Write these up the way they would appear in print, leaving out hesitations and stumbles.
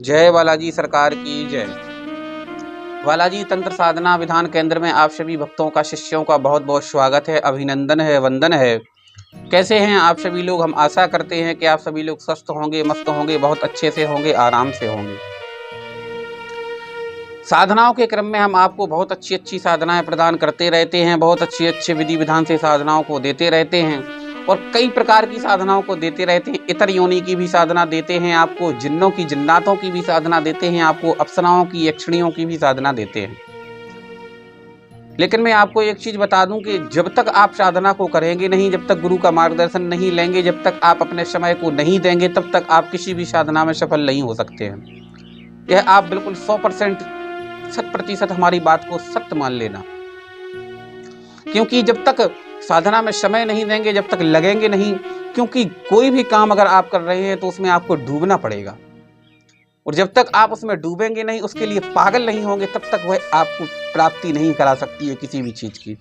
जय बालाजी सरकार की जय। बालाजी तंत्र साधना विधान केंद्र में आप सभी भक्तों का, शिष्यों का बहुत बहुत स्वागत है, अभिनंदन है, वंदन है। कैसे हैं आप सभी लोग? हम आशा करते हैं कि आप सभी लोग स्वस्थ होंगे, मस्त होंगे, बहुत अच्छे से होंगे, आराम से होंगे। साधनाओं के क्रम में हम आपको बहुत अच्छी साधनाएं प्रदान करते रहते हैं, बहुत अच्छे विधि विधान से साधनाओं को देते रहते हैं और कई प्रकार की साधनाओं को देते रहते हैं। इतर योनि की भी साधना देते हैं आपको, जिन्नों की, जिन्नातों की भी साधना देते हैं आपको, अप्सराओं की, यक्षिणियों की भी साधना देते हैं। लेकिन मैं आपको एक चीज बता दूं कि जब तक आप साधना को करेंगे नहीं, जब तक गुरु का मार्गदर्शन नहीं लेंगे, जब तक आप अपने समय को नहीं देंगे, तब तक आप किसी भी साधना में सफल नहीं हो सकते हैं। यह आप बिल्कुल 100% 100% हमारी बात को सत्य मान लेना, क्योंकि जब तक साधना में समय नहीं देंगे, जब तक लगेंगे नहीं, क्योंकि कोई भी काम अगर आप कर रहे हैं तो उसमें आपको डूबना पड़ेगा और जब तक आप उसमें डूबेंगे नहीं, उसके लिए पागल नहीं होंगे, तब तक वह आपको प्राप्ति नहीं करा सकती है किसी भी चीज की।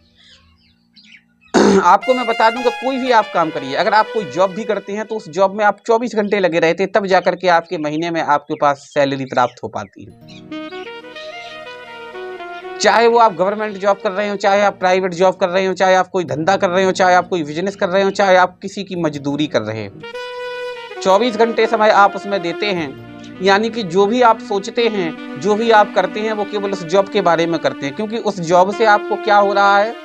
आपको मैं बता दूं कि कोई भी आप काम करिए, अगर आप कोई जॉब भी करते हैं तो उस जॉब में आप 24 घंटे लगे रहते, तब जाकर के आपके महीने में आपके पास सैलरी प्राप्त हो पाती है। चाहे वो आप गवर्नमेंट जॉब कर रहे हो, चाहे आप प्राइवेट जॉब कर रहे हो, चाहे आप कोई धंधा कर रहे हो, चाहे आप कोई बिजनेस कर रहे हो, चाहे आप किसी की मजदूरी कर रहे हो, 24 घंटे समय आप उसमें देते हैं। यानी कि जो भी आप सोचते हैं, जो भी आप करते हैं, वो केवल उस जॉब के बारे में करते हैं, क्योंकि उस जॉब से आपको क्या हो रहा है,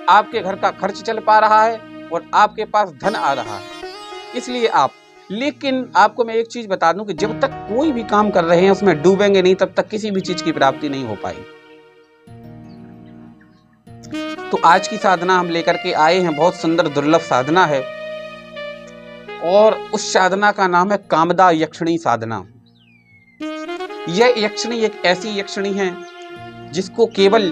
आपके घर का खर्च चल पा रहा है और आपके पास धन आ रहा है, इसलिए आप। लेकिन आपको मैं एक चीज बता दूं कि जब तक कोई भी काम कर रहे हैं उसमें डूबेंगे नहीं, तब तक किसी भी चीज की प्राप्ति नहीं हो पाएगी। तो आज की साधना हम लेकर के आए हैं, बहुत सुंदर दुर्लभ साधना है और उस साधना का नाम है कामदा यक्षिणी साधना। यह यक्षिणी एक ऐसी यक्षिणी है जिसको केवल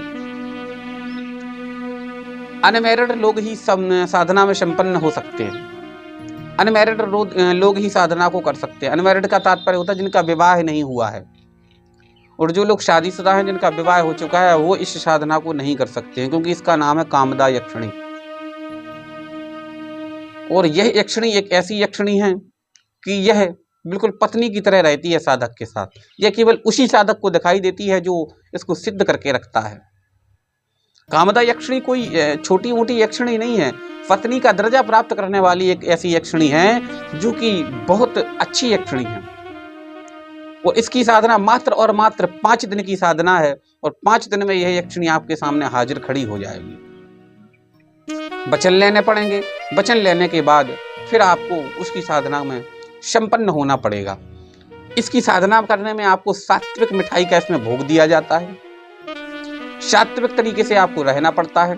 अनमैरिड लोग ही साधना में संपन्न हो सकते हैं। अनमैरिड लोग ही साधना को कर सकते हैं। अनमैरिड का तात्पर्य होता है जिनका विवाह नहीं हुआ है, और जो लोग शादीशुदा हैं, जिनका विवाह हो चुका है, वो इस साधना को नहीं कर सकते हैं, क्योंकि इसका नाम है कामदा यक्षिणी। और यह यक्षिणी एक ऐसी यक्षिणी है कि यह बिल्कुल पत्नी की तरह रहती है साधक के साथ। यह केवल उसी साधक को दिखाई देती है जो इसको सिद्ध करके रखता है। कामदा यक्षिणी कोई छोटी मोटी यक्षिणी नहीं है, पत्नी का दर्जा प्राप्त करने वाली एक ऐसी यक्षिणी है जो कि बहुत अच्छी यक्षिणी है। और इसकी साधना मात्र और मात्र 5 दिन की साधना है और 5 दिन में यह यक्षिणी आपके सामने हाजिर खड़ी हो जाएगी। वचन लेने पड़ेंगे, वचन लेने के बाद फिर आपको उसकी साधना में संपन्न होना पड़ेगा। इसकी साधना करने में आपको सात्विक मिठाई का इसमें भोग दिया जाता है, सात्विक तरीके से आपको रहना पड़ता है।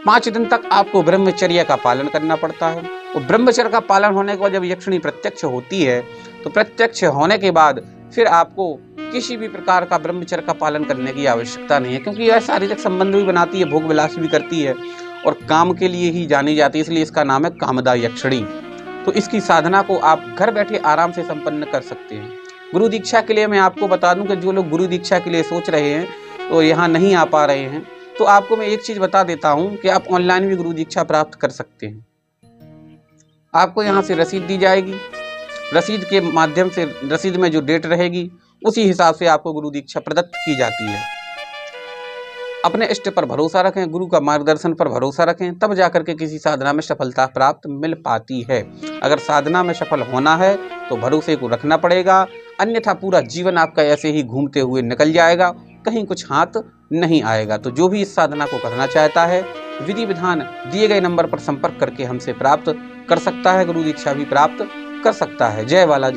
5 दिन तक आपको ब्रह्मचर्य का पालन करना पड़ता है और ब्रह्मचर्य का पालन होने के बाद जब यक्षिणी प्रत्यक्ष होती है, तो प्रत्यक्ष होने के बाद फिर आपको किसी भी प्रकार का ब्रह्मचर्य का पालन करने की आवश्यकता नहीं है, क्योंकि यह शारीरिक संबंध भी बनाती है, भोग विलास भी करती है और काम के लिए ही जानी जाती है, इसलिए इसका नाम है कामदा यक्षिणी। तो इसकी साधना को आप घर बैठे आराम से संपन्न कर सकते हैं। गुरु दीक्षा के लिए मैं आपको बता दूं कि जो लोग गुरु दीक्षा के लिए सोच रहे हैं तो यहाँ नहीं आ पा रहे हैं, तो आपको मैं एक चीज बता देता हूँ कि आप ऑनलाइन भी गुरु दीक्षा प्राप्त कर सकते हैं। आपको यहाँ से रसीद दी जाएगी, रसीद के माध्यम से, रसीद में जो डेट रहेगी उसी हिसाब से आपको गुरु दीक्षा प्रदत्त की जाती है। अपने इष्ट पर भरोसा रखें, गुरु का मार्गदर्शन पर भरोसा रखें, तब जाकर के किसी साधना में सफलता प्राप्त मिल पाती है। अगर साधना में सफल होना है तो भरोसे को रखना पड़ेगा, अन्यथा पूरा जीवन आपका ऐसे ही घूमते हुए निकल जाएगा, कहीं कुछ हाथ नहीं आएगा। तो जो भी इस साधना को करना चाहता है, विधि विधान दिए गए नंबर पर संपर्क करके हमसे प्राप्त कर सकता है, गुरु दीक्षा भी प्राप्त कर सकता है। जय बालाजी।